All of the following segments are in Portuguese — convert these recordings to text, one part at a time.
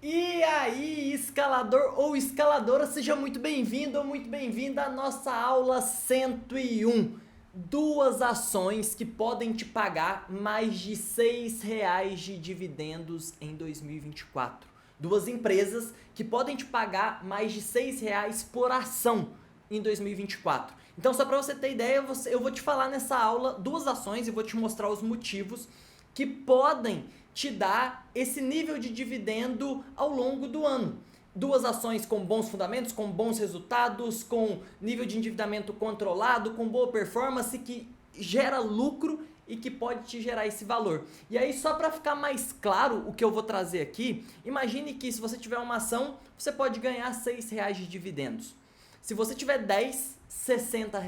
E aí, escalador ou escaladora, seja muito bem-vindo ou muito bem-vinda à nossa aula 101. Duas ações que podem te pagar mais de R$ 6 de dividendos em 2024. Duas empresas que podem te pagar mais de R$ 6 por ação em 2024. Então, só para você ter ideia, eu vou te falar nessa aula duas ações e vou te mostrar os motivos que podem te dar esse nível de dividendo ao longo do ano. Duas ações com bons fundamentos, com bons resultados, com nível de endividamento controlado, com boa performance, que gera lucro e que pode te gerar esse valor. E aí, só para ficar mais claro o que eu vou trazer aqui, imagine que se você tiver uma ação, você pode ganhar R$ 6 de dividendos. Se você tiver 10, R$ 60,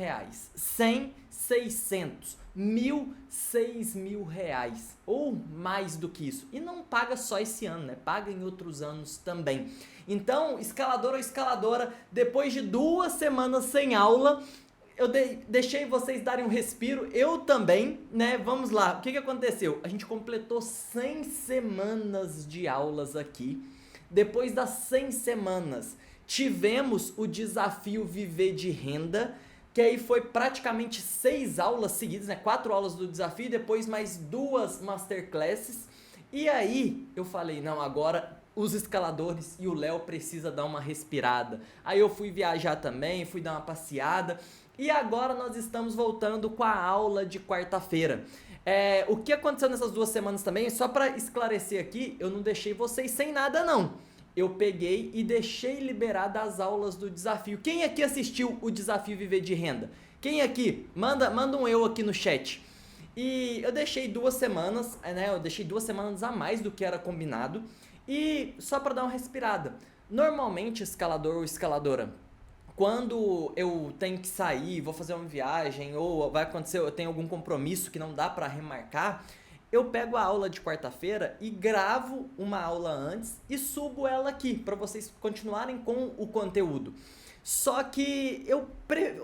100, 600, 1.000, R$ 6.000 ou mais do que isso. E não paga só esse ano, né? Paga em outros anos também. Então, escalador ou escaladora, depois de 2 semanas sem aula, eu deixei vocês darem um respiro, eu também, né? Vamos lá, o que aconteceu? A gente completou 100 semanas de aulas aqui. Depois das 100 semanas, tivemos o desafio Viver de Renda, que aí foi praticamente 6 aulas seguidas, né? 4 aulas do desafio, depois mais 2 masterclasses. E aí eu falei, não, agora os escaladores e o Léo precisa dar uma respirada. Aí eu fui viajar também, fui dar uma passeada. E agora nós estamos voltando com a aula de quarta-feira. O que aconteceu nessas 2 semanas também, só para esclarecer aqui, eu não deixei vocês sem nada não. Eu peguei e deixei liberada as aulas do desafio. Quem aqui assistiu o desafio Viver de Renda? Quem aqui? Manda um eu aqui no chat. E eu deixei 2 semanas, né? Eu deixei 2 semanas a mais do que era combinado. E só para dar uma respirada. Normalmente, escalador ou escaladora, quando eu tenho que sair, vou fazer uma viagem ou vai acontecer, eu tenho algum compromisso que não dá para remarcar, eu pego a aula de quarta-feira e gravo uma aula antes e subo ela aqui para vocês continuarem com o conteúdo. Só que eu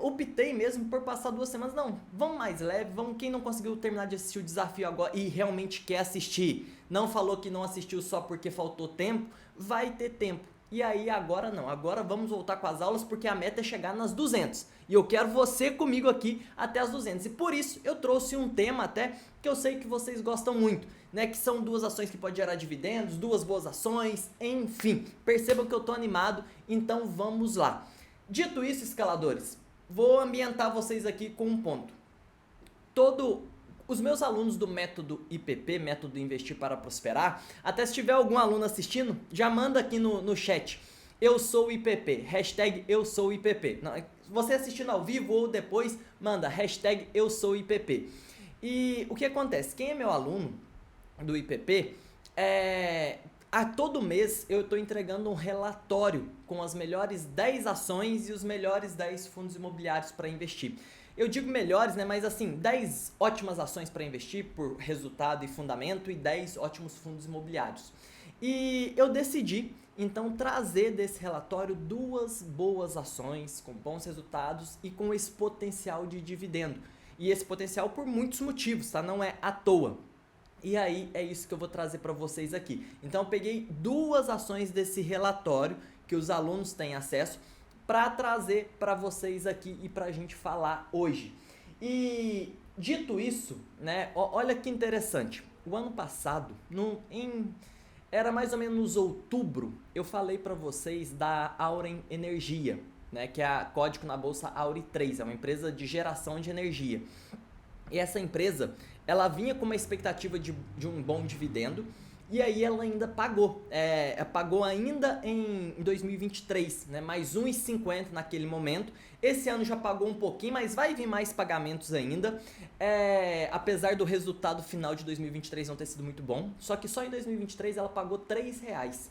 optei mesmo por passar 2 semanas. Não, vamos mais leve, vamos. Quem não conseguiu terminar de assistir o desafio agora e realmente quer assistir, não falou que não assistiu só porque faltou tempo, vai ter tempo. E aí agora não, agora vamos voltar com as aulas porque a meta é chegar nas 200. E eu quero você comigo aqui até as 200. E por isso eu trouxe um tema até que eu sei que vocês gostam muito, né? Que são 2 ações que podem gerar dividendos, 2 boas ações, enfim. Percebam que eu tô animado, então vamos lá. Dito isso, escaladores, vou ambientar vocês aqui com um ponto. Os meus alunos do método IPP, método Investir para Prosperar, até se tiver algum aluno assistindo, já manda aqui no chat. Eu sou IPP, hashtag eu sou IPP. Você assistindo ao vivo ou depois, manda hashtag eu sou IPP. E o que acontece? Quem é meu aluno do IPP, a todo mês eu estou entregando um relatório com as melhores 10 ações e os melhores 10 fundos imobiliários para investir. Eu digo melhores, né? Mas assim, 10 ótimas ações para investir por resultado e fundamento e 10 ótimos fundos imobiliários. E eu decidi, então, trazer desse relatório 2 boas ações com bons resultados e com esse potencial de dividendo. E esse potencial por muitos motivos, tá? Não é à toa. E aí é isso que eu vou trazer para vocês aqui. Então eu peguei 2 ações desse relatório que os alunos têm acesso para trazer para vocês aqui e para a gente falar hoje. E dito isso, né, olha que interessante. O ano passado, era mais ou menos outubro, eu falei para vocês da Auren Energia, né, que é a código na bolsa AURI3, é uma empresa de geração de energia. E essa empresa, ela vinha com uma expectativa de um bom dividendo, e aí ela ainda pagou. Pagou ainda em 2023, né? Mais 1,50 naquele momento. Esse ano já pagou um pouquinho, mas vai vir mais pagamentos ainda. Apesar do resultado final de 2023 não ter sido muito bom. Só que só em 2023 ela pagou R$3.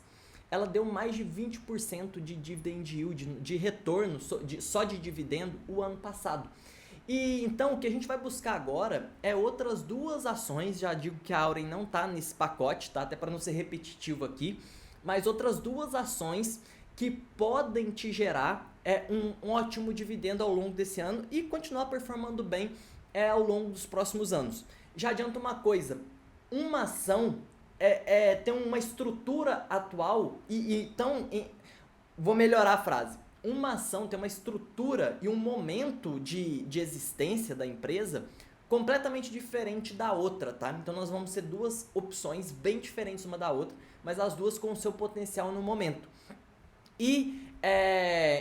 Ela deu mais de 20% de dividend yield, de retorno só de dividendo o ano passado. E então o que a gente vai buscar agora é outras 2 ações, já digo que a Auren não está nesse pacote, tá? Até para não ser repetitivo aqui, mas outras 2 ações que podem te gerar um ótimo dividendo ao longo desse ano e continuar performando bem ao longo dos próximos anos. Já adianto uma coisa, uma ação tem uma estrutura atual então, vou melhorar a frase. Uma ação tem uma estrutura e um momento de existência da empresa completamente diferente da outra, tá? Então nós vamos ter duas opções bem diferentes uma da outra, mas as duas com o seu potencial no momento. E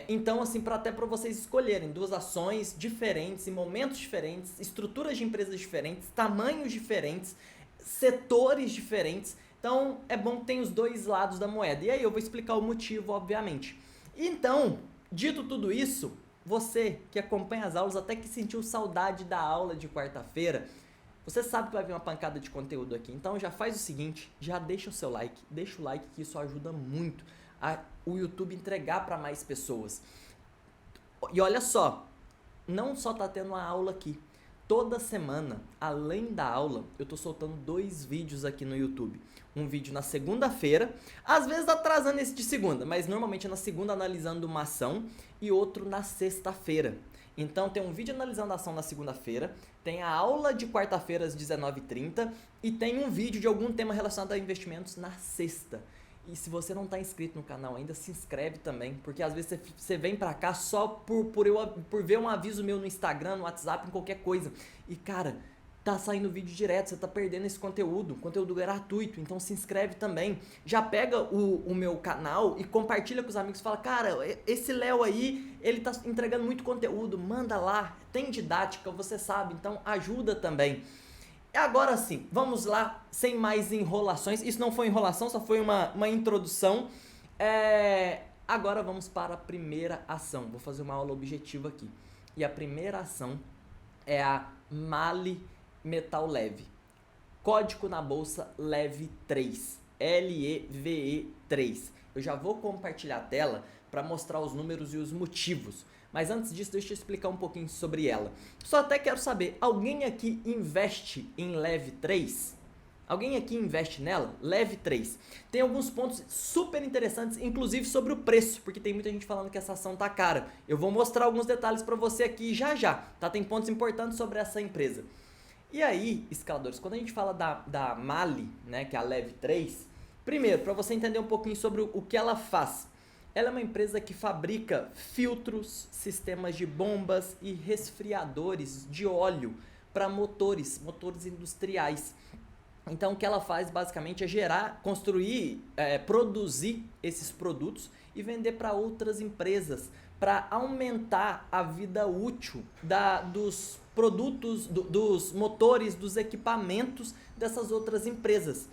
então, assim, até para vocês escolherem duas ações diferentes, em momentos diferentes, estruturas de empresas diferentes, tamanhos diferentes, setores diferentes. Então, é bom que tem os dois lados da moeda. E aí eu vou explicar o motivo, obviamente. Então, dito tudo isso, você que acompanha as aulas, até que sentiu saudade da aula de quarta-feira, você sabe que vai vir uma pancada de conteúdo aqui. Então já faz o seguinte, já deixa o seu like, deixa o like que isso ajuda muito o YouTube entregar para mais pessoas. E olha só, não só tá tendo uma aula aqui. Toda semana, além da aula, eu tô soltando 2 vídeos aqui no YouTube. Um vídeo na segunda-feira, às vezes atrasando esse de segunda, mas normalmente é na segunda analisando uma ação e outro na sexta-feira. Então tem um vídeo analisando a ação na segunda-feira, tem a aula de quarta-feira às 19h30 e tem um vídeo de algum tema relacionado a investimentos na sexta. E se você não está inscrito no canal ainda, se inscreve também, porque às vezes você vem pra cá só por ver um aviso meu no Instagram, no WhatsApp, em qualquer coisa. E cara, tá saindo vídeo direto, você tá perdendo esse conteúdo gratuito, então se inscreve também. Já pega o meu canal e compartilha com os amigos, fala, cara, esse Léo aí, ele tá entregando muito conteúdo, manda lá, tem didática, você sabe, então ajuda também. Agora sim, vamos lá, sem mais enrolações. Isso não foi enrolação, só foi uma introdução. Agora vamos para a primeira ação. Vou fazer uma aula objetiva aqui. E a primeira ação é a MALE Metal Leve. Código na bolsa LEVE3. LEVE3. Eu já vou compartilhar a tela para mostrar os números e os motivos. Mas antes disso, deixa eu explicar um pouquinho sobre ela. Só até quero saber, alguém aqui investe em LEVE3? Alguém aqui investe nela? LEVE3. Tem alguns pontos super interessantes, inclusive sobre o preço, porque tem muita gente falando que essa ação tá cara. Eu vou mostrar alguns detalhes para você aqui já, tá? Tem pontos importantes sobre essa empresa. E aí, escaladores, quando a gente fala da MALE, né, que é a LEVE3, primeiro, para você entender um pouquinho sobre o que ela faz. Ela é uma empresa que fabrica filtros, sistemas de bombas e resfriadores de óleo para motores industriais. Então o que ela faz basicamente é construir, produzir esses produtos e vender para outras empresas para aumentar a vida útil dos produtos, dos motores, dos equipamentos dessas outras empresas.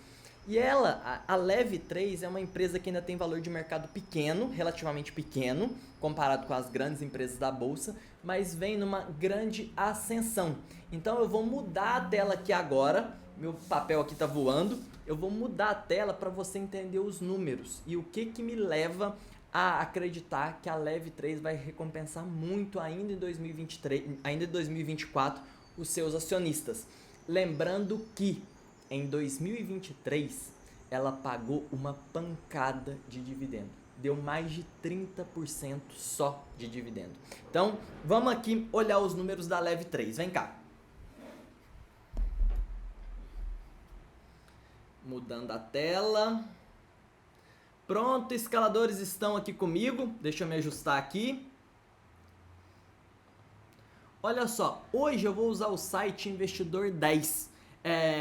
E a LEVE3 é uma empresa que ainda tem valor de mercado pequeno, relativamente pequeno, comparado com as grandes empresas da bolsa, mas vem numa grande ascensão. Então eu vou mudar a tela aqui agora, meu papel aqui tá voando, eu vou mudar a tela para você entender os números e o que me leva a acreditar que a LEVE3 vai recompensar muito ainda em 2023, ainda em 2024 os seus acionistas. Lembrando que em 2023, ela pagou uma pancada de dividendo. Deu mais de 30% só de dividendo. Então, vamos aqui olhar os números da LEVE3. Vem cá. Mudando a tela. Pronto, escaladores estão aqui comigo. Deixa eu me ajustar aqui. Olha só, hoje eu vou usar o site Investidor 10.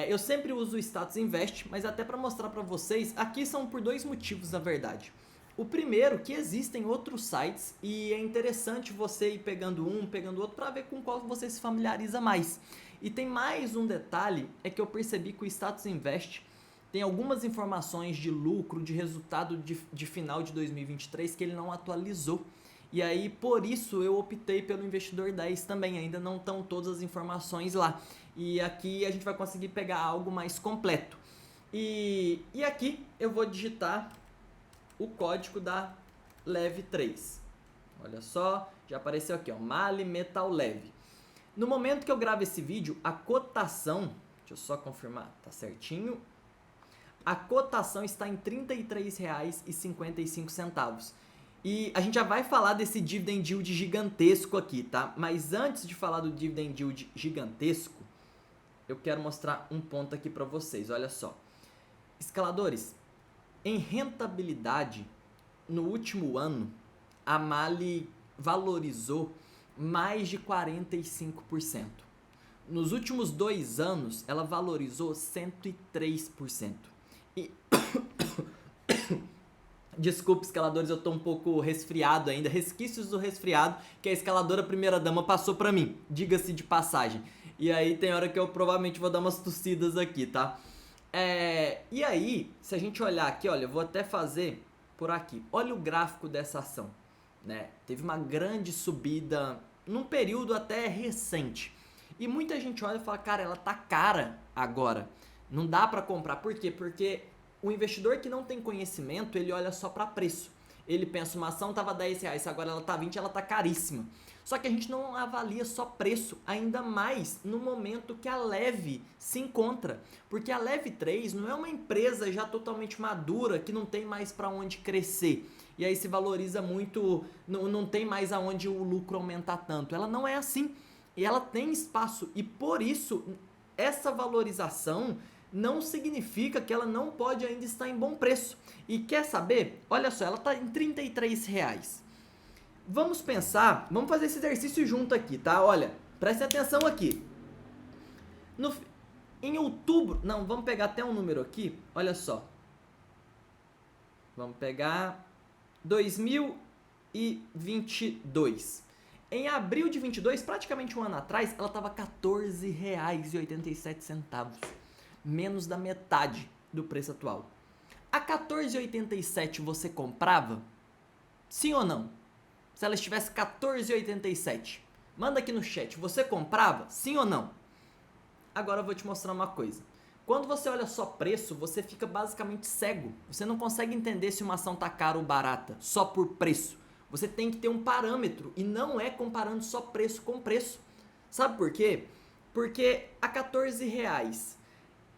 Eu sempre uso o Status Invest, mas até para mostrar para vocês, aqui são por 2 motivos na verdade. O primeiro, que existem outros sites e é interessante você ir pegando um, pegando outro para ver com qual você se familiariza mais. E tem mais um detalhe, é que eu percebi que o Status Invest tem algumas informações de lucro, de resultado de final de 2023 que ele não atualizou. E aí, por isso, eu optei pelo Investidor 10 também. Ainda não estão todas as informações lá. E aqui a gente vai conseguir pegar algo mais completo. E aqui eu vou digitar o código da LEVE3. Olha só, já apareceu aqui, ó, MALE Metal Leve. No momento que eu gravo esse vídeo, a cotação, deixa eu só confirmar, tá certinho. A cotação está em R$ 33,55. E a gente já vai falar desse dividend yield gigantesco aqui, tá? Mas antes de falar do dividend yield gigantesco, eu quero mostrar um ponto aqui para vocês, olha só. Escaladores, em rentabilidade, no último ano, a Mali valorizou mais de 45%. Nos últimos 2 anos, ela valorizou 103%. E desculpe, escaladores, eu tô um pouco resfriado ainda, resquícios do resfriado que a escaladora primeira dama passou pra mim, diga-se de passagem. E aí tem hora que eu provavelmente vou dar umas tossidas aqui, tá? E aí, se a gente olhar aqui, olha, eu vou até fazer por aqui. Olha o gráfico dessa ação, né? Teve uma grande subida num período até recente. E muita gente olha e fala, cara, ela tá cara agora. Não dá pra comprar. Por quê? Porque o investidor que não tem conhecimento, ele olha só para preço. Ele pensa, uma ação estava R$10, agora ela está 20, ela está caríssima. Só que a gente não avalia só preço, ainda mais no momento que a Leve se encontra. Porque a Leve 3 não é uma empresa já totalmente madura, que não tem mais para onde crescer. E aí se valoriza muito, não tem mais aonde o lucro aumentar tanto. Ela não é assim. E ela tem espaço. E por isso, essa valorização não significa que ela não pode ainda estar em bom preço. E quer saber? Olha só, ela está em R$33. Vamos pensar, vamos fazer esse exercício junto aqui, tá? Olha, preste atenção aqui. Em outubro, não, vamos pegar até um número aqui, olha só. Vamos pegar 2022. Em abril de 22, praticamente um ano atrás, ela estava R$14,87. Menos da metade do preço atual. A R$14,87 você comprava? Sim ou não? Se ela estivesse R$14,87, manda aqui no chat, você comprava? Sim ou não? Agora eu vou te mostrar uma coisa. Quando você olha só preço, você fica basicamente cego. Você não consegue entender se uma ação tá cara ou barata, só por preço. Você tem que ter um parâmetro e não é comparando só preço com preço. Sabe por quê? Porque a R$14,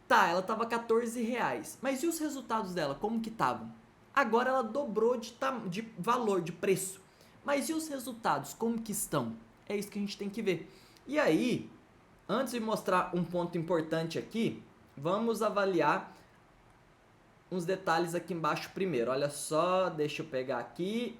tá, ela tava R$14, mas e os resultados dela, como que estavam? Agora ela dobrou de valor, de preço. Mas e os resultados, como que estão? É isso que a gente tem que ver. E aí, antes de mostrar um ponto importante aqui, vamos avaliar uns detalhes aqui embaixo primeiro. Olha só, deixa eu pegar aqui.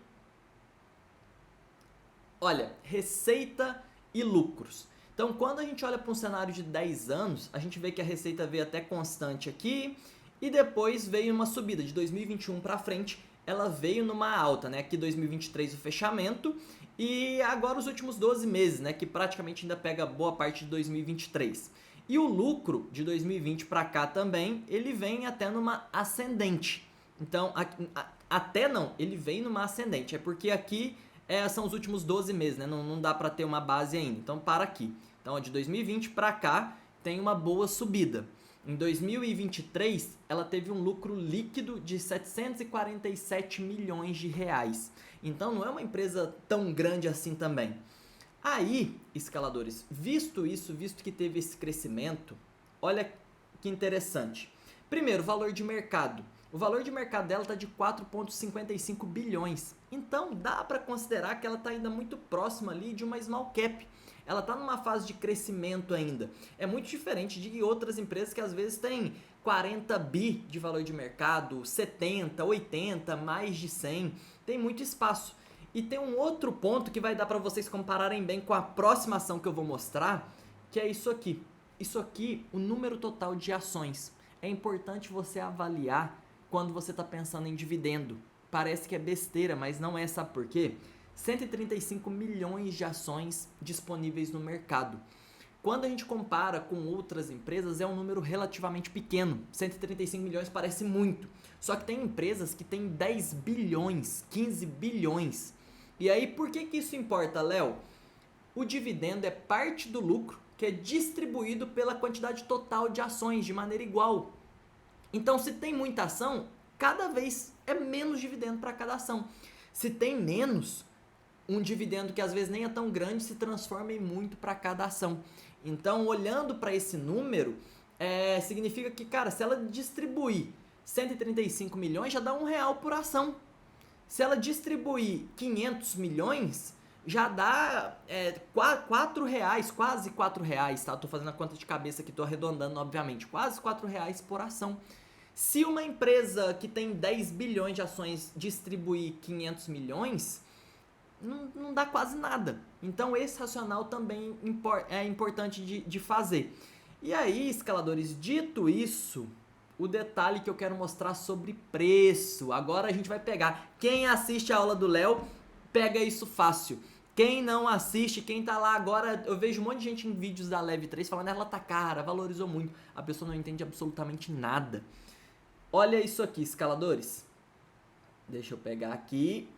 Olha, receita e lucros. Então, quando a gente olha para um cenário de 10 anos, a gente vê que a receita veio até constante aqui e depois veio uma subida de 2021 para frente, ela veio numa alta, né? Aqui 2023 o fechamento e agora os últimos 12 meses, né? Que praticamente ainda pega boa parte de 2023. E o lucro de 2020 para cá também, ele vem até numa ascendente. Então, até não, ele vem numa ascendente. É porque aqui são os últimos 12 meses, né? Não dá para ter uma base ainda. Então, para aqui. Então, de 2020 para cá, tem uma boa subida. Em 2023, ela teve um lucro líquido de 747 milhões de reais. Então, não é uma empresa tão grande assim também. Aí, escaladores, visto isso, visto que teve esse crescimento, olha que interessante. Primeiro, valor de mercado. O valor de mercado dela está de 4,55 bilhões. Então, dá para considerar que ela está ainda muito próxima ali de uma small cap. Ela está numa fase de crescimento ainda. É muito diferente de outras empresas que às vezes têm 40 bi de valor de mercado, 70, 80, mais de 100. Tem muito espaço. E tem um outro ponto que vai dar para vocês compararem bem com a próxima ação que eu vou mostrar, que é isso aqui. Isso aqui, o número total de ações. É importante você avaliar quando você está pensando em dividendo. Parece que é besteira, mas não é, sabe por quê? 135 milhões de ações disponíveis no mercado. Quando a gente compara com outras empresas, é um número relativamente pequeno. 135 milhões parece muito. Só que tem empresas que têm 10 bilhões, 15 bilhões. E aí, por que isso importa, Léo? O dividendo é parte do lucro que é distribuído pela quantidade total de ações de maneira igual. Então, se tem muita ação, cada vez é menos dividendo para cada ação. Se tem menos, um dividendo que às vezes nem é tão grande se transforma em muito para cada ação. Então, olhando para esse número, significa que, cara, se ela distribuir 135 milhões, já dá R$1 por ação. Se ela distribuir 500 milhões, já dá R$4, quase R$4, tá? Tô fazendo a conta de cabeça aqui, tô arredondando, obviamente. Quase R$4 por ação. Se uma empresa que tem 10 bilhões de ações distribuir 500 milhões, não dá quase nada. Então esse racional também é importante de fazer. E aí, escaladores, dito isso, o detalhe que eu quero mostrar sobre preço. Agora a gente vai pegar. Quem assiste a aula do Léo, pega isso fácil. Quem não assiste, quem tá lá agora, eu vejo um monte de gente em vídeos da Leve 3 falando, ela tá cara, valorizou muito. A pessoa não entende absolutamente nada. Olha isso aqui, escaladores. Deixa eu pegar aqui.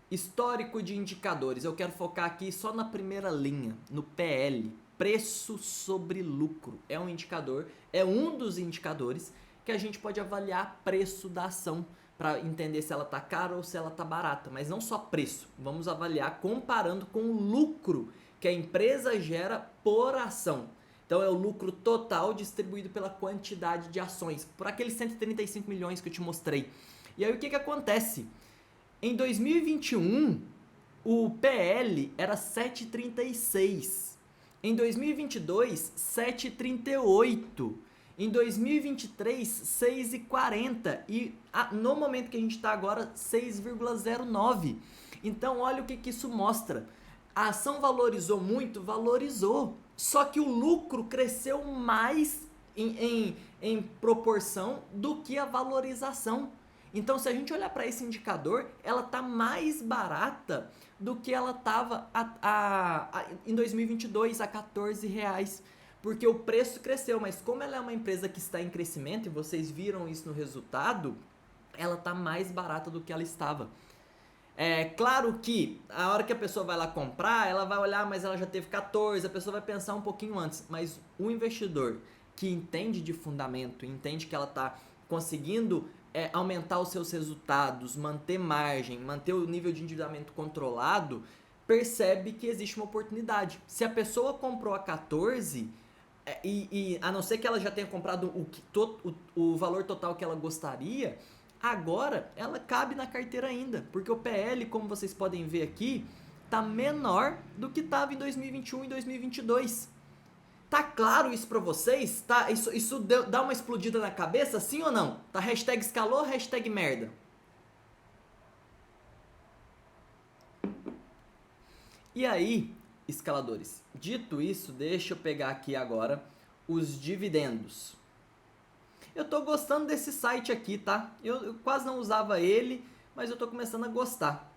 Histórico de indicadores. Eu quero focar aqui só na primeira linha, no PL. Preço sobre lucro. É um indicador, é um dos indicadores que a gente pode avaliar preço da ação para entender se ela está cara ou se ela está barata. Mas não só preço. Vamos avaliar comparando com o lucro que a empresa gera por ação. Então é o lucro total distribuído pela quantidade de ações, por aqueles 135 milhões que eu te mostrei. E aí o que acontece? Em 2021, o PL era 7,36. Em 2022, 7,38. Em 2023, 6,40. E no momento que a gente está agora, 6,09. Então, olha o que isso mostra. A ação valorizou muito? Valorizou. Só que o lucro cresceu mais em proporção do que a valorização. Então, se a gente olhar para esse indicador, ela está mais barata do que ela estava em 2022, a R$14. Porque o preço cresceu, mas como ela é uma empresa que está em crescimento, e vocês viram isso no resultado, ela está mais barata do que ela estava. É claro que a hora que a pessoa vai lá comprar, ela vai olhar, mas ela já teve 14, a pessoa vai pensar um pouquinho antes. Mas o investidor que entende de fundamento, entende que ela está conseguindo aumentar os seus resultados, manter margem, manter o nível de endividamento controlado, percebe que existe uma oportunidade. Se a pessoa comprou a 14, e a não ser que ela já tenha comprado o valor total que ela gostaria, agora ela cabe na carteira ainda, porque o PL, como vocês podem ver aqui, está menor do que estava em 2021 e 2022. Tá claro isso pra vocês? Tá, isso dá uma explodida na cabeça, sim ou não? Tá hashtag escalou, hashtag merda. E aí, escaladores, dito isso, deixa eu pegar aqui agora os dividendos. Eu tô gostando desse site aqui, tá? Eu quase não usava ele, mas eu tô começando a gostar.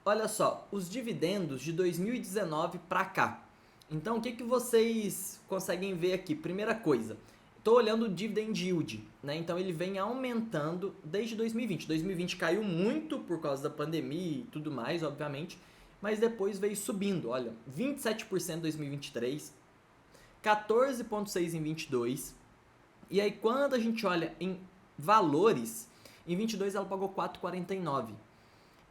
Olha só, os dividendos de 2019 pra cá. Então, o que vocês conseguem ver aqui? Primeira coisa, estou olhando o dividend yield, né? Então, ele vem aumentando desde 2020. 2020 caiu muito por causa da pandemia e tudo mais, obviamente, mas depois veio subindo. Olha, 27% em 2023, 14,6% em 22. E aí, quando a gente olha em valores, em 22 ela pagou 4,49.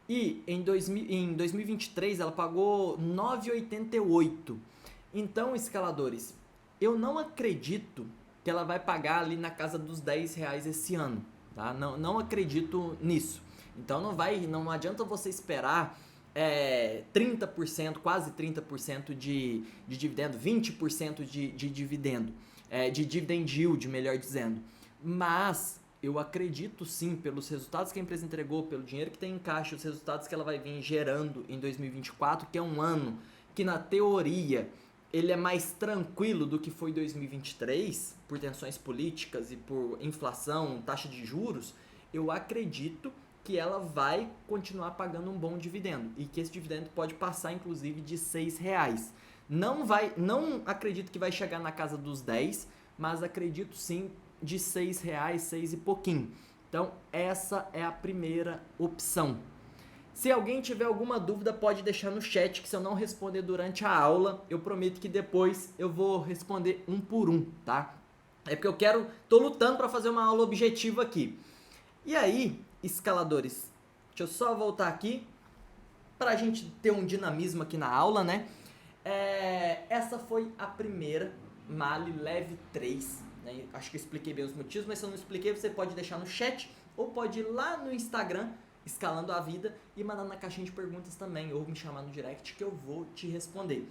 E em 2023 ela pagou 9,88. Então, escaladores, eu não acredito que ela vai pagar ali na casa dos R$10 esse ano, tá? Não acredito nisso. Então não adianta você esperar 30%, quase 30% de dividendo, 20% de dividendo, de dividend yield, melhor dizendo. Mas eu acredito sim, pelos resultados que a empresa entregou, pelo dinheiro que tem em caixa, os resultados que ela vai vir gerando em 2024, que é um ano que na teoria ele é mais tranquilo do que foi 2023, por tensões políticas e por inflação, taxa de juros, eu acredito que ela vai continuar pagando um bom dividendo e que esse dividendo pode passar inclusive de R$6. Não acredito que vai chegar na casa dos 10, mas acredito sim de R$6, 6 e pouquinho. Então essa é a primeira opção. Se alguém tiver alguma dúvida, pode deixar no chat, que se eu não responder durante a aula, eu prometo que depois eu vou responder um por um, tá? É porque tô lutando para fazer uma aula objetiva aqui. E aí, escaladores, deixa eu só voltar aqui, pra gente ter um dinamismo aqui na aula, né? Essa foi a primeira Mali Leve 3, né? Acho que eu expliquei bem os motivos, mas se eu não expliquei, você pode deixar no chat ou pode ir lá no Instagram, Escalando a Vida, e mandar na caixinha de perguntas também, ou me chamar no direct que eu vou te responder.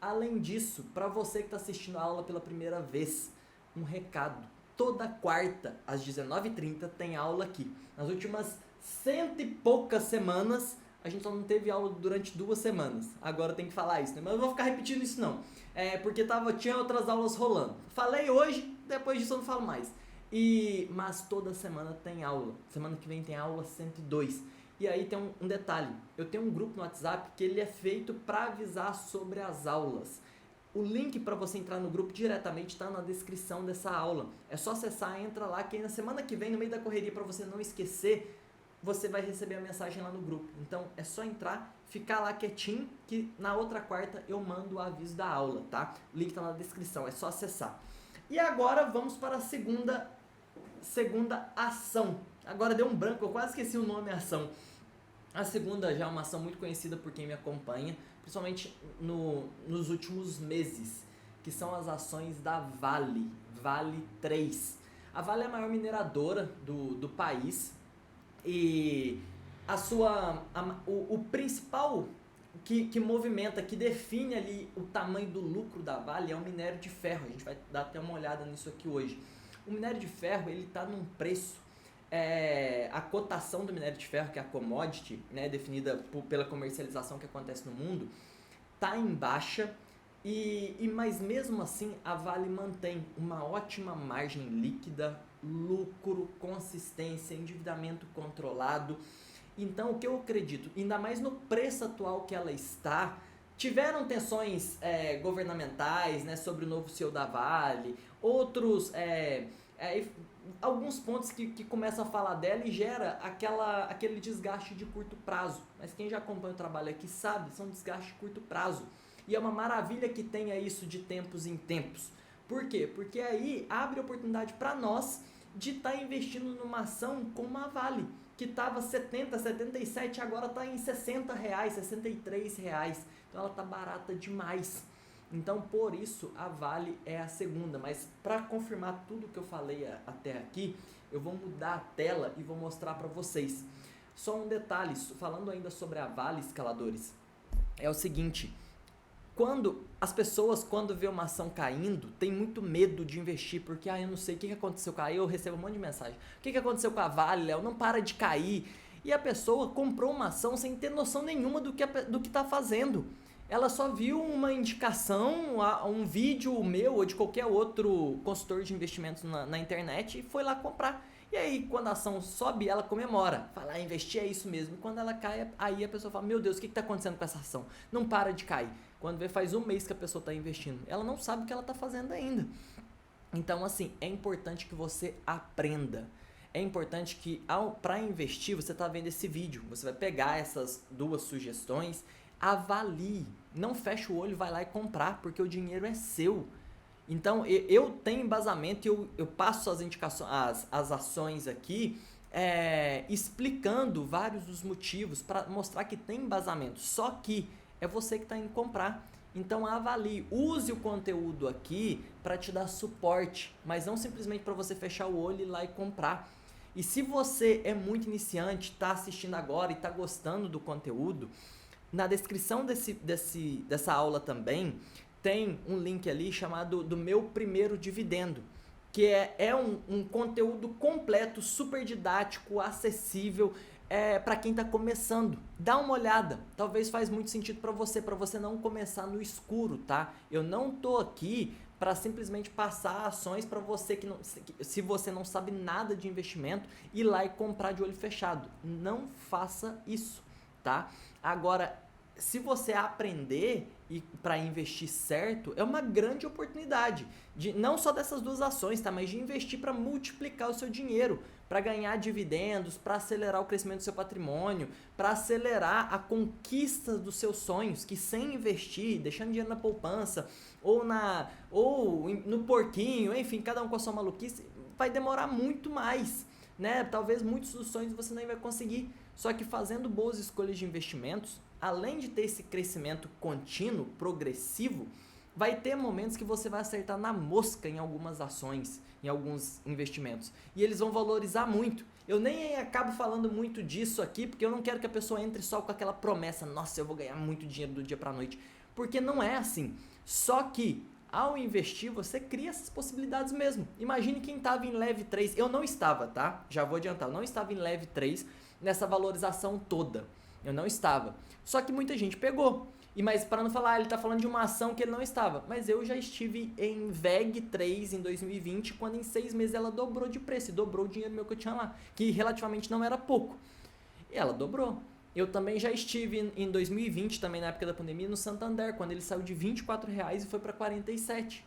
Além disso, para você que está assistindo a aula pela primeira vez, um recado. Toda quarta, às 19h30, tem aula aqui. Nas últimas 100 e poucas semanas, a gente só não teve aula durante 2 semanas. Agora tem que falar isso, né? Mas eu não vou ficar repetindo isso não. Porque tinha outras aulas rolando. Falei hoje, depois disso eu não falo mais. Mas toda semana tem aula. Semana que vem tem aula 102. E aí tem um detalhe. Eu tenho um grupo no WhatsApp que ele é feito para avisar sobre as aulas. O link para você entrar no grupo diretamente está na descrição dessa aula. É só acessar, entra lá, que aí na semana que vem, no meio da correria, para você não esquecer, você vai receber a mensagem lá no grupo. Então é só entrar, ficar lá quietinho, que na outra quarta eu mando o aviso da aula, tá? O link está na descrição, é só acessar. E agora vamos para a segunda ação. Agora deu um branco, eu quase esqueci o nome ação. A segunda já é uma ação muito conhecida por quem me acompanha, principalmente nos últimos meses, que são as ações da Vale, Vale 3. A Vale é a maior mineradora do país e o principal que movimenta, que define ali o tamanho do lucro da Vale é o minério de ferro. A gente vai dar até uma olhada nisso aqui hoje. O minério de ferro ele está num preço, a cotação do minério de ferro, que é a commodity, né, definida pela comercialização que acontece no mundo, está em baixa, mas mesmo assim a Vale mantém uma ótima margem líquida, lucro, consistência, endividamento controlado. Então o que eu acredito, ainda mais no preço atual que ela está, tiveram tensões governamentais, né, sobre o novo CEO da Vale, outros... alguns pontos que começam a falar dela e gera aquele desgaste de curto prazo. Mas quem já acompanha o trabalho aqui sabe, são desgastes de curto prazo. E é uma maravilha que tenha isso de tempos em tempos. Por quê? Porque aí abre oportunidade para nós de estar investindo numa ação como a Vale, que estava 70, 77, agora está em R$60, R$63. Então ela está barata demais. Então, por isso, a Vale é a segunda. Mas, para confirmar tudo que eu falei até aqui, eu vou mudar a tela e vou mostrar para vocês. Só um detalhe, falando ainda sobre a Vale, escaladores, é o seguinte. As pessoas, quando vê uma ação caindo, tem muito medo de investir, porque, eu não sei o que aconteceu com a... Aí eu recebo um monte de mensagem. O que aconteceu com a Vale, Léo? Não para de cair. E a pessoa comprou uma ação sem ter noção nenhuma do que está fazendo. Ela só viu uma indicação, um vídeo meu ou de qualquer outro consultor de investimentos na internet e foi lá comprar. E aí, quando a ação sobe, ela comemora. Fala, investir é isso mesmo. E quando ela cai, aí a pessoa fala, meu Deus, o que está acontecendo com essa ação? Não para de cair. Quando vê, faz um mês que a pessoa está investindo. Ela não sabe o que ela está fazendo ainda. Então, assim, é importante que você aprenda. É importante que, para investir, você está vendo esse vídeo. Você vai pegar essas 2 sugestões, avalie, não feche o olho, vai lá e comprar, porque o dinheiro é seu. Então eu tenho embasamento, eu passo as indicações, as ações aqui, explicando vários dos motivos para mostrar que tem embasamento, só que é você que está indo comprar. Então avalie, use o conteúdo aqui para te dar suporte, mas não simplesmente para você fechar o olho e ir lá e comprar. E se você é muito iniciante, está assistindo agora e está gostando do conteúdo, na descrição dessa aula também tem um link ali chamado do meu primeiro dividendo, que é um conteúdo completo, super didático, acessível, para quem está começando. Dá uma olhada, talvez faz muito sentido para você não começar no escuro, tá? Eu não tô aqui para simplesmente passar ações para você se você não sabe nada de investimento, ir lá e comprar de olho fechado. Não faça isso, tá? Agora, se você aprender para investir certo, é uma grande oportunidade, não só dessas 2 ações, tá? Mas de investir para multiplicar o seu dinheiro, para ganhar dividendos, para acelerar o crescimento do seu patrimônio, para acelerar a conquista dos seus sonhos, que sem investir, deixando dinheiro na poupança, ou no porquinho, enfim, cada um com a sua maluquice, vai demorar muito mais, né? Talvez muitos dos sonhos você nem vai conseguir. Só que fazendo boas escolhas de investimentos, além de ter esse crescimento contínuo, progressivo, vai ter momentos que você vai acertar na mosca em algumas ações, em alguns investimentos. E eles vão valorizar muito. Eu nem acabo falando muito disso aqui, porque eu não quero que a pessoa entre só com aquela promessa, nossa, eu vou ganhar muito dinheiro do dia para a noite. Porque não é assim. Só que Ao investir, você cria essas possibilidades mesmo. Imagine quem estava em Leve 3. Eu não estava, tá? Já vou adiantar. Eu não estava em Leve 3 nessa valorização toda. Eu não estava. Só que muita gente pegou. Mas para não falar, ele está falando de uma ação que ele não estava. Mas eu já estive em VEG 3 em 2020, quando em 6 meses ela dobrou de preço. E dobrou o dinheiro meu que eu tinha lá. Que relativamente não era pouco. E ela dobrou. Eu também já estive em 2020, também na época da pandemia, no Santander, quando ele saiu de R$24 e foi para 47.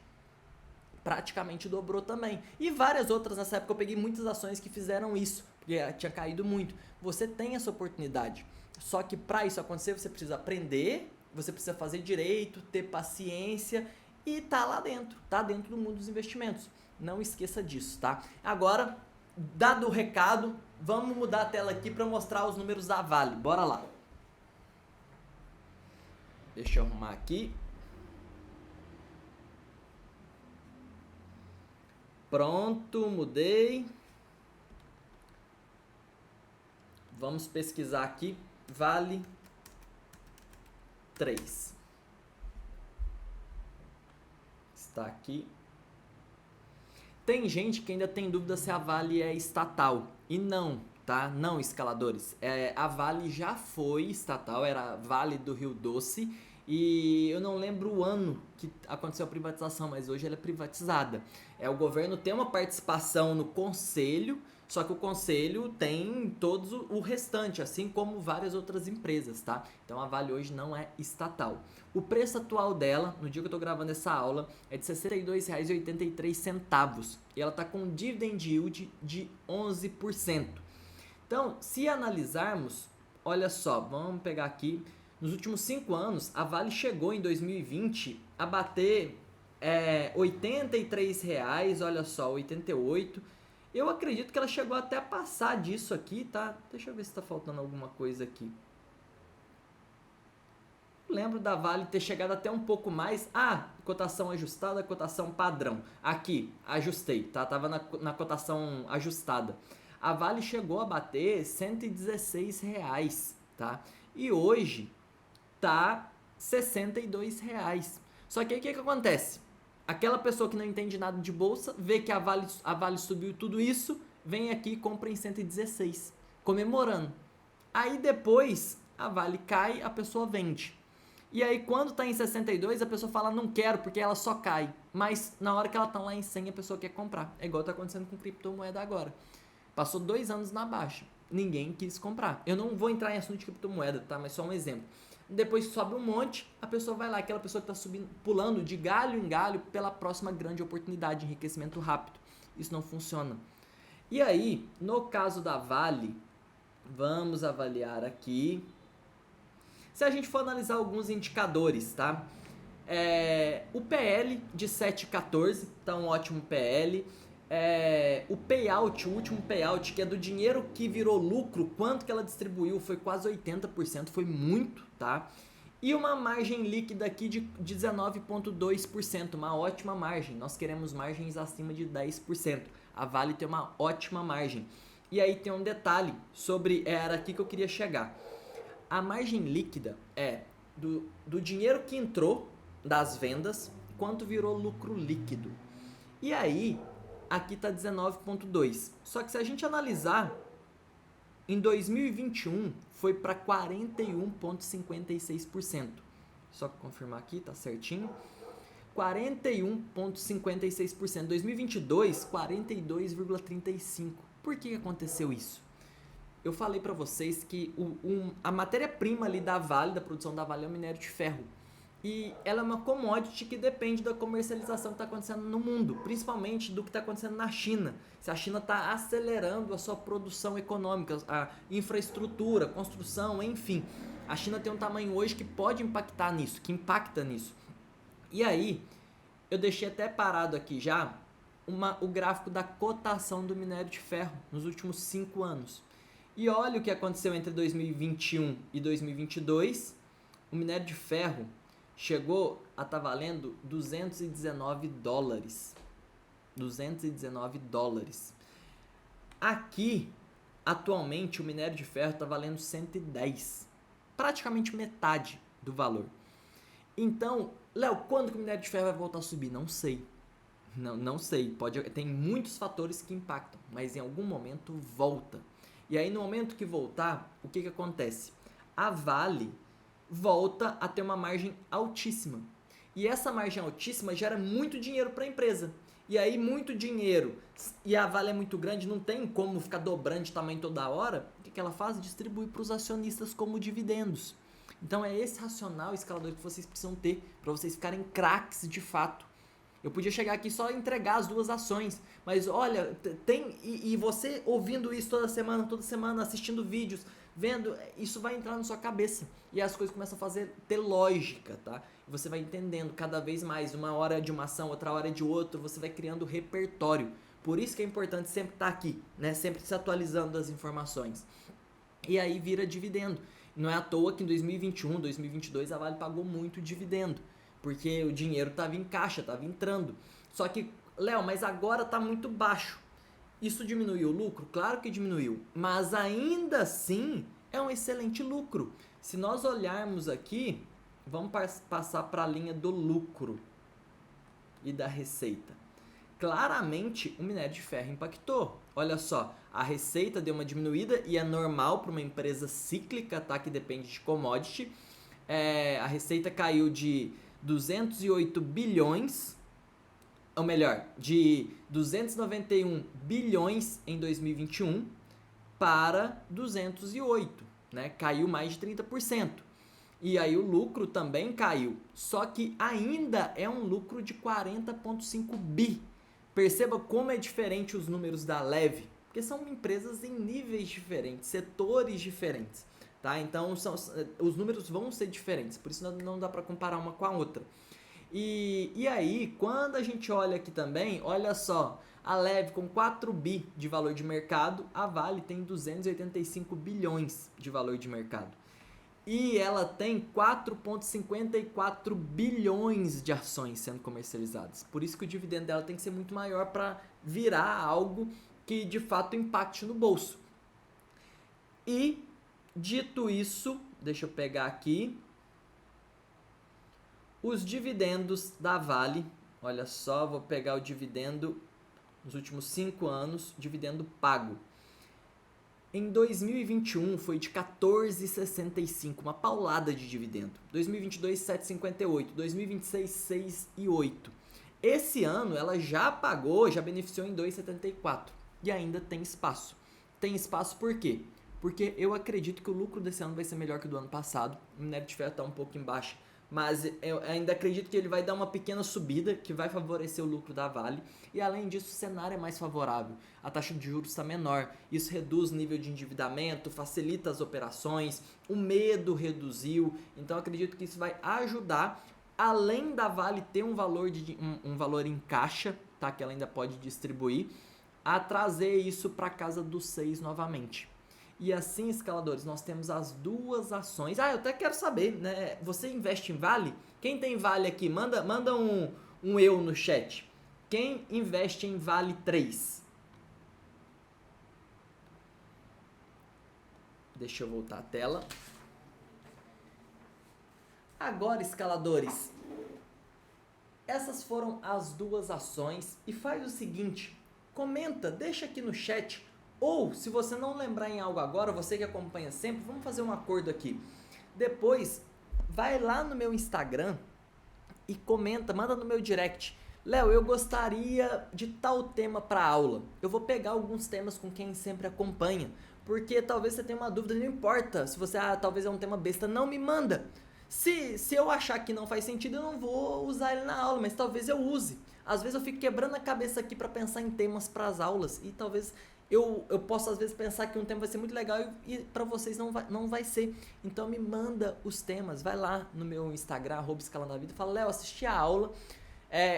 Praticamente dobrou também. E várias outras nessa época, eu peguei muitas ações que fizeram isso, porque tinha caído muito. Você tem essa oportunidade. Só que para isso acontecer, você precisa aprender, você precisa fazer direito, ter paciência e tá lá dentro, tá dentro do mundo dos investimentos. Não esqueça disso, tá? Agora, dado o recado, vamos mudar a tela aqui para mostrar os números da Vale. Bora lá. Deixa eu arrumar aqui. Pronto, mudei. Vamos pesquisar aqui. Vale 3. Está aqui. Tem gente que ainda tem dúvida se a Vale é estatal. E não, tá? Não, escaladores. A Vale já foi estatal, era Vale do Rio Doce. E eu não lembro o ano que aconteceu a privatização, mas hoje ela é privatizada. O governo tem uma participação no conselho, só que o conselho tem todos o restante, assim como várias outras empresas, tá? Então a Vale hoje não é estatal. O preço atual dela, no dia que eu tô gravando essa aula, é de R$ 62,83. E ela tá com um dividend yield de 11%. Então, se analisarmos, olha só, vamos pegar aqui. Nos últimos 5 anos, a Vale chegou em 2020 a bater R$83, olha só, 88. Eu acredito que ela chegou até a passar disso aqui, tá? Deixa eu ver se tá faltando alguma coisa aqui. Lembro da Vale ter chegado até um pouco mais. Cotação ajustada, cotação padrão. Aqui, ajustei, tá? Tava na cotação ajustada. A Vale chegou a bater R$116, tá? E hoje tá R$62. Só que aí o que acontece? Aquela pessoa que não entende nada de bolsa, vê que a Vale subiu tudo isso, vem aqui e compra em 116, comemorando. Aí depois a Vale cai, a pessoa vende. E aí quando tá em 62, a pessoa fala não quero porque ela só cai. Mas na hora que ela tá lá em 100, a pessoa quer comprar. É igual tá acontecendo com criptomoeda agora. Passou 2 anos na baixa, ninguém quis comprar. Eu não vou entrar em assunto de criptomoeda, tá? Mas só um exemplo. Depois sobe um monte, a pessoa vai lá, aquela pessoa que está subindo, pulando de galho em galho pela próxima grande oportunidade de enriquecimento rápido. Isso não funciona. E aí, no caso da Vale, vamos avaliar aqui. Se a gente for analisar alguns indicadores, tá? O PL de 7,14, tá um ótimo PL. O payout, o último payout, que é do dinheiro que virou lucro, quanto que ela distribuiu, foi quase 80%, foi muito, tá? E uma margem líquida aqui de 19,2%, uma ótima margem. Nós queremos margens acima de 10%. A Vale tem uma ótima margem. E aí tem um detalhe sobre, era aqui que eu queria chegar. A margem líquida é do dinheiro que entrou das vendas, quanto virou lucro líquido. E aí, aqui está 19,2%. Só que se a gente analisar, em 2021 foi para 41,56%. Só confirmar aqui, tá certinho. 41,56%. 2022, 42,35%. Por que aconteceu isso? Eu falei para vocês que a matéria-prima ali da Vale, da produção da Vale, é o minério de ferro. E ela é uma commodity que depende da comercialização que está acontecendo no mundo, principalmente do que está acontecendo na China. Se a China está acelerando a sua produção econômica, a infraestrutura, construção, enfim. A China tem um tamanho hoje que pode impactar nisso, que impacta nisso. E aí, eu deixei até parado aqui já o gráfico da cotação do minério de ferro nos últimos 5 anos. E olha o que aconteceu entre 2021 e 2022. O minério de ferro chegou a estar valendo $219. $219. Aqui, atualmente, o minério de ferro está valendo 110. Praticamente metade do valor. Então, Léo, quando que o minério de ferro vai voltar a subir? Não sei. Não sei. Tem muitos fatores que impactam, mas em algum momento volta. E aí, no momento que voltar, o que acontece? A Vale volta a ter uma margem altíssima. E essa margem altíssima gera muito dinheiro para a empresa. E aí, muito dinheiro, e a Vale é muito grande, não tem como ficar dobrando de tamanho toda hora. O que ela faz? Distribui para os acionistas como dividendos. Então é esse racional escalador que vocês precisam ter para vocês ficarem craques de fato. Eu podia chegar aqui só entregar as duas ações, mas olha, e você ouvindo isso toda semana, assistindo vídeos, vendo, isso vai entrar na sua cabeça e as coisas começam a ter lógica, tá? E você vai entendendo cada vez mais, uma hora de uma ação, outra hora de outra, você vai criando repertório. Por isso que é importante sempre estar aqui, né? Sempre se atualizando das informações. E aí vira dividendo. Não é à toa que em 2021, 2022 a Vale pagou muito dividendo, porque o dinheiro estava em caixa, estava entrando. Só que, Léo, mas agora está muito baixo. Isso diminuiu o lucro? Claro que diminuiu, mas ainda assim é um excelente lucro. Se nós olharmos aqui, vamos passar para a linha do lucro e da receita. Claramente o minério de ferro impactou. Olha só, a receita deu uma diminuída e é normal para uma empresa cíclica, tá? Que depende de commodity. A receita caiu de 208 bilhões, ou melhor, de 291 bilhões em 2021 para 208, né? Caiu mais de 30%. E aí o lucro também caiu, só que ainda é um lucro de 40,5 bi. Perceba como é diferente os números da Leve, porque são empresas em níveis diferentes, setores diferentes, tá? Então os números vão ser diferentes, por isso não dá para comparar uma com a outra. E aí, quando a gente olha aqui também, olha só, a Leve com 4 bi de valor de mercado, a Vale tem 285 bilhões de valor de mercado. E ela tem 4,54 bilhões de ações sendo comercializadas. Por isso que o dividendo dela tem que ser muito maior para virar algo que de fato impacte no bolso. E dito isso, deixa eu pegar aqui os dividendos da Vale. Olha só, vou pegar o dividendo nos últimos 5 anos, dividendo pago. Em 2021 foi de 14,65, uma paulada de dividendo. 2022, 7,58. 2026, 6,8. Esse ano ela já pagou, já beneficiou em 2,74. E ainda tem espaço. Tem espaço por quê? Porque eu acredito que o lucro desse ano vai ser melhor que o do ano passado. O minério de ferro está um pouco embaixo, mas eu ainda acredito que ele vai dar uma pequena subida que vai favorecer o lucro da Vale. E além disso, o cenário é mais favorável. A taxa de juros está menor. Isso reduz o nível de endividamento, facilita as operações, o medo reduziu. Então acredito que isso vai ajudar, além da Vale ter um valor em caixa, tá? Que ela ainda pode distribuir, a trazer isso para casa dos 6 novamente. E assim, escaladores, nós temos as duas ações. Eu até quero saber, né? Você investe em Vale? Quem tem Vale aqui? Manda um eu no chat. Quem investe em Vale 3? Deixa eu voltar a tela. Agora, escaladores, essas foram as duas ações. E faz o seguinte, comenta, deixa aqui no chat. Ou, se você não lembrar em algo agora, você que acompanha sempre, vamos fazer um acordo aqui. Depois, vai lá no meu Instagram e comenta, manda no meu direct. Léo, eu gostaria de tal tema para aula. Eu vou pegar alguns temas com quem sempre acompanha, porque talvez você tenha uma dúvida, não importa. Se você, talvez é um tema besta, não me manda. Se eu achar que não faz sentido, eu não vou usar ele na aula, mas talvez eu use. Às vezes eu fico quebrando a cabeça aqui para pensar em temas para as aulas e talvez eu posso às vezes pensar que um tema vai ser muito legal e para vocês não vai ser. Então me manda os temas, vai lá no meu Instagram, @escalando-a-vida, e fala, Léo, assisti a aula,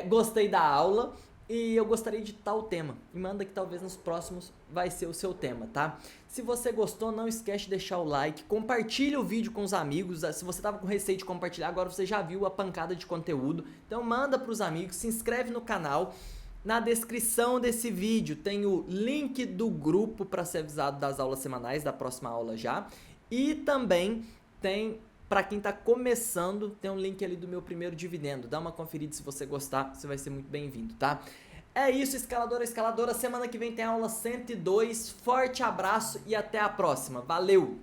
gostei da aula e eu gostaria de tal tema. E manda que talvez nos próximos vai ser o seu tema, tá? Se você gostou, não esquece de deixar o like, compartilha o vídeo com os amigos. Se você tava com receio de compartilhar, agora você já viu a pancada de conteúdo. Então manda para os amigos, se inscreve no canal. Na descrição desse vídeo tem o link do grupo para ser avisado das aulas semanais, da próxima aula já. E também tem Para quem tá começando, tem um link ali do meu primeiro dividendo. Dá uma conferida se você gostar, você vai ser muito bem-vindo, tá? É isso, escaladora, escaladora. Semana que vem tem aula 102. Forte abraço e até a próxima. Valeu!